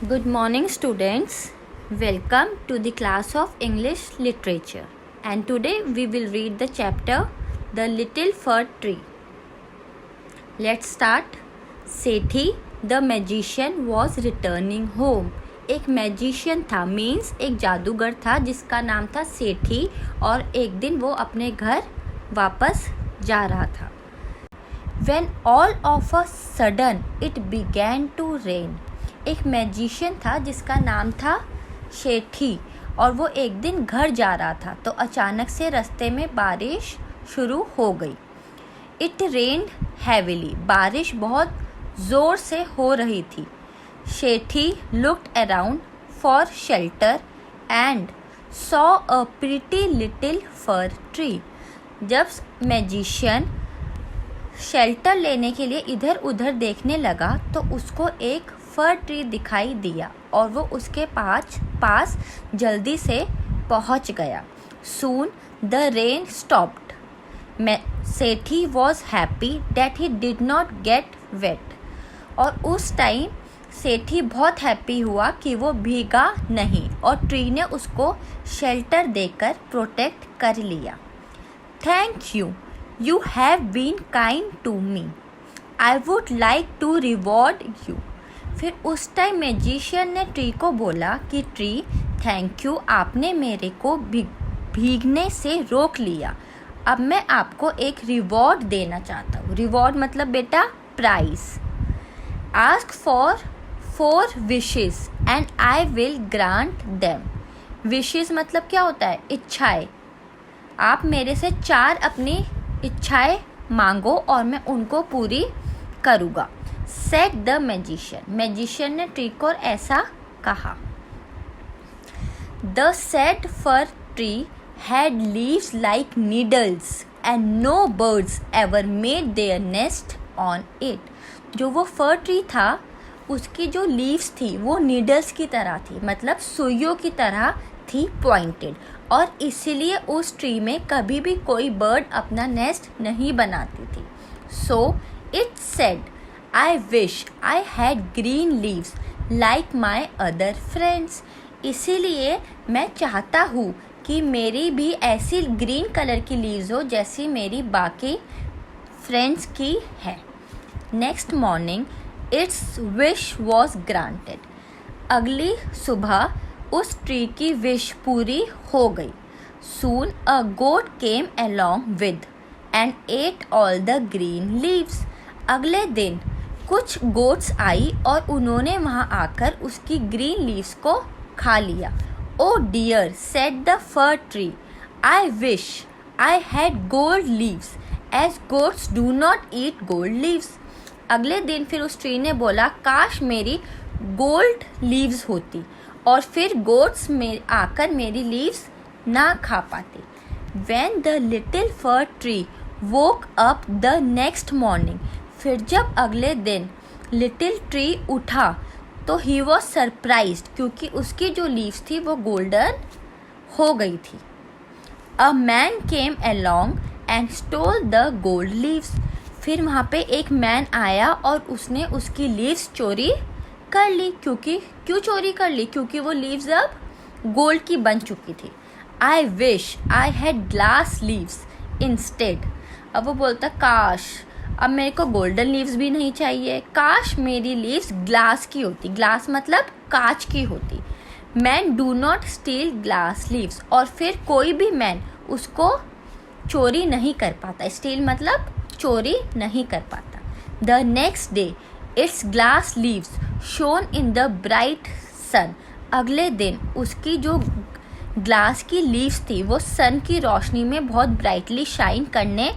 Good morning, students. Welcome to the class of English Literature. And today we will read the chapter The Little Fir Tree. Let's start. Sethi, the magician, was returning home. एक magician था means एक जादूगर था जिसका नाम था सेठी और एक दिन वो अपने घर वापस जा रहा था. When all of a sudden it began to rain. एक मैजिशियन था जिसका नाम था सेठी और वो एक दिन घर जा रहा था तो अचानक से रास्ते में बारिश शुरू हो गई. It rained heavily. बारिश बहुत ज़ोर से हो रही थी. Sethi looked around for shelter and saw a pretty little fir tree. जब मैजिशियन शेल्टर लेने लिए इधर उधर देखने लगा तो उसको एक फर ट्री दिखाई दिया और वो उसके पास जल्दी से पहुंच गया. Soon the rain stopped. Sethi was happy that he did not get wet. और उस टाइम सेठी बहुत हैप्पी हुआ कि वो भीगा नहीं और ट्री ने उसको शेल्टर देकर प्रोटेक्ट कर लिया. Thank you. You have been kind to me. I would like to reward you. फिर उस टाइम मैजिशियन ने ट्री को बोला कि ट्री थैंक यू, आपने मेरे को भीगने से रोक लिया. अब मैं आपको एक रिवॉर्ड देना चाहता हूँ. रिवॉर्ड मतलब बेटा prize. Ask for 4 wishes and I will grant them. Wishes मतलब क्या होता है? इच्छाएं. आप मेरे से 4 अपनी इच्छाएं मांगो और मैं उनको पूरी करूँगा. Said the magician. मैजिशियन ने ट्री को ऐसा कहा. The sad fir tree had leaves like needles and no birds ever made their nest on it. जो वो फर ट्री था उसकी जो लीव्स थी वो नीडल्स की तरह थी, मतलब सुइयों की तरह थी, पॉइंटेड, और इसीलिए उस ट्री में कभी भी कोई बर्ड अपना नेस्ट नहीं बनाती थी. So it said I wish I had green leaves like my other friends. इसीलिए मैं चाहता हूँ कि मेरी भी ऐसी ग्रीन कलर की लीव्स हो जैसी मेरी बाकी फ्रेंड्स की है. Next morning it's wish was granted. अगली सुबह उस ट्री की विश पूरी हो गई. Soon a goat came along with and ate all the green leaves. अगले दिन कुछ गोट्स आई और उन्होंने वहाँ आकर उसकी ग्रीन लीव्स को खा लिया. Oh dear, said the fir tree, I wish I had gold leaves as goats do not eat gold leaves. अगले दिन फिर उस ट्री ने बोला काश मेरी गोल्ड लीव्स होती और फिर गोट्स में आकर मेरी लीव्स ना खा पाते. When the little fir tree woke up the next morning. फिर जब अगले दिन लिटिल ट्री उठा तो he was surprised क्योंकि उसकी जो लीव्स थी वो गोल्डन हो गई थी. A man came along and stole the gold leaves. फिर वहाँ पे एक मैन आया और उसने उसकी लीव्स चोरी कर ली. क्यों चोरी कर ली? क्योंकि वो लीव्स अब गोल्ड की बन चुकी थी. I wish I had glass leaves instead. अब वो बोलता काश अब मेरे को गोल्डन लीव्स भी नहीं चाहिए, काश मेरी लीव्स ग्लास की होती. ग्लास मतलब कांच की होती. Man do not steel glass leaves. और फिर कोई भी मैन उसको चोरी नहीं कर पाता. स्टील मतलब चोरी नहीं कर पाता. The next day its glass leaves shone in the bright sun. अगले दिन उसकी जो ग्लास की लीव्स थी वो सन की रोशनी में बहुत ब्राइटली शाइन करने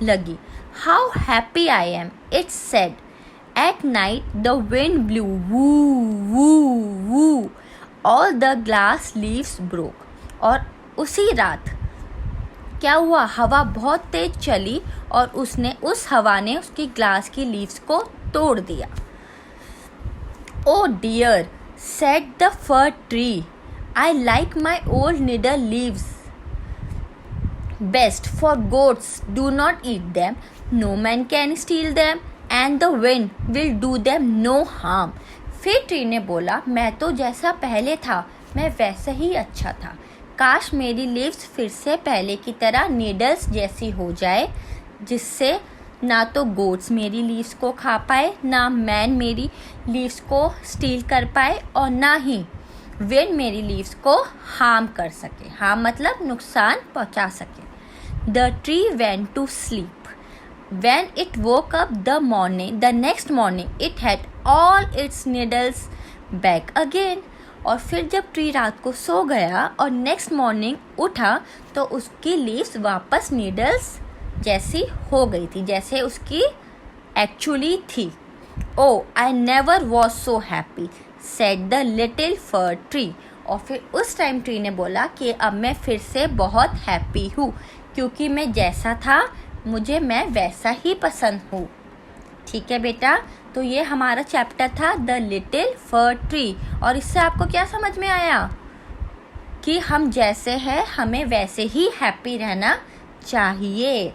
लगी. How happy I am, it said. At night the wind blew woo woo woo. All the glass leaves broke. और उसी रात क्या हुआ? हवा बहुत तेज चली और उस हवा ने उसकी ग्लास की लीव्स को तोड़ दिया. Oh dear, said the fir tree, I like my old needle leaves best, for goats do not eat them, no man can steal them, and the wind will do them no harm. फिर tree ने बोला, मैं तो जैसा पहले था मैं वैसे ही अच्छा था। काश मेरी लीव्स फिर से पहले की तरह नीडल्स जैसी हो जाए, जिससे ना तो गोट्स मेरी लीव्स को खा पाए, ना मैन मेरी लीव्स को स्टील कर पाए, और ना ही विंड मेरी लीव्स को हार्म कर सके। हार्म मतलब नुकसान पहुंचा सके। The tree went to sleep. When it woke up the next morning, it had all its needles back again. और फिर जब ट्री रात को सो गया और नेक्स्ट मॉर्निंग उठा तो उसकी लीव्स वापस नीडल्स जैसी हो गई थी, जैसे उसकी एक्चुअली थी। Oh, I never was so happy, said the little fir tree. और फिर उस टाइम ट्री ने बोला कि अब मैं फिर से बहुत हैप्पी हूँ, क्योंकि मैं जैसा था मैं वैसा ही पसंद हूँ। ठीक है बेटा, तो ये हमारा चैप्टर था द लिटिल फर ट्री। और इससे आपको क्या समझ में आया कि हम जैसे हैं हमें वैसे ही हैप्पी रहना चाहिए।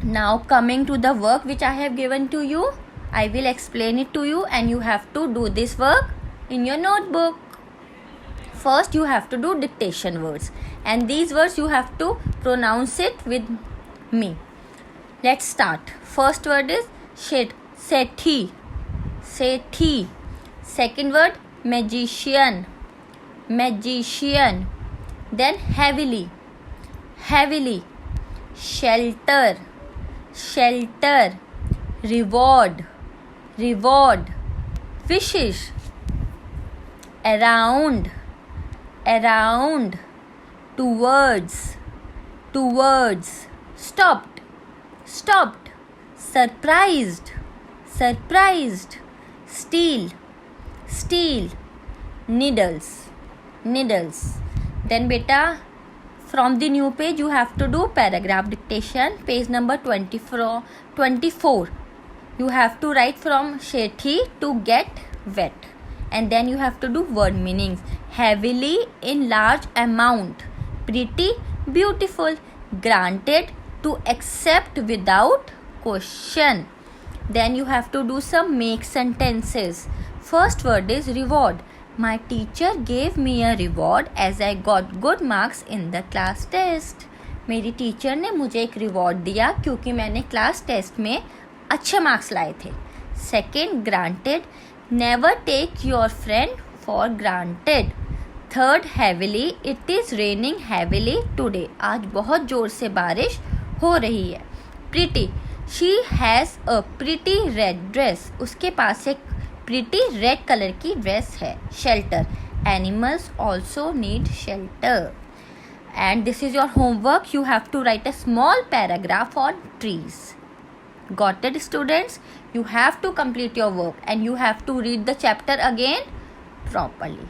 Now coming to the work which I have given to you, I will explain it to you and you have to do this work in your notebook. First you have to do dictation words, and these words you have to pronounce it with me. Let's start. First word is sethi. Sethi. Second word magician. Magician. Then heavily. Heavily. Shelter. Shelter. Reward. Reward. Wishes. Around. Around. Towards. Towards. Stopped. Stopped. Surprised. Surprised. Steal. Steal. Needles. Needles. Then beta, from the new page you have to do paragraph dictation, page number 24. You have to write from Shethi to get wet, and then you have to do word meanings. Heavily, in large amount. Pretty, beautiful. Granted, to accept without question. Then you have to do some make sentences. First word is reward. My teacher gave me a reward as I got good marks in the class test. मेरी teacher ने मुझे एक reward दिया क्योंकि मैंने class test में अच्छे marks लाए थे। Second, granted, never take your friend for granted. Third, heavily, it is raining heavily today, आज बहुत ज़ोर से बारिश हो रही है। Pretty, she has a pretty red dress, उसके पास एक प्रिटी रेड कलर की ड्रेस है। Shelter, animals also need shelter. And this is your homework. You have to write a small paragraph on trees. Got it, students? You have to complete your work and you have to read the chapter again properly.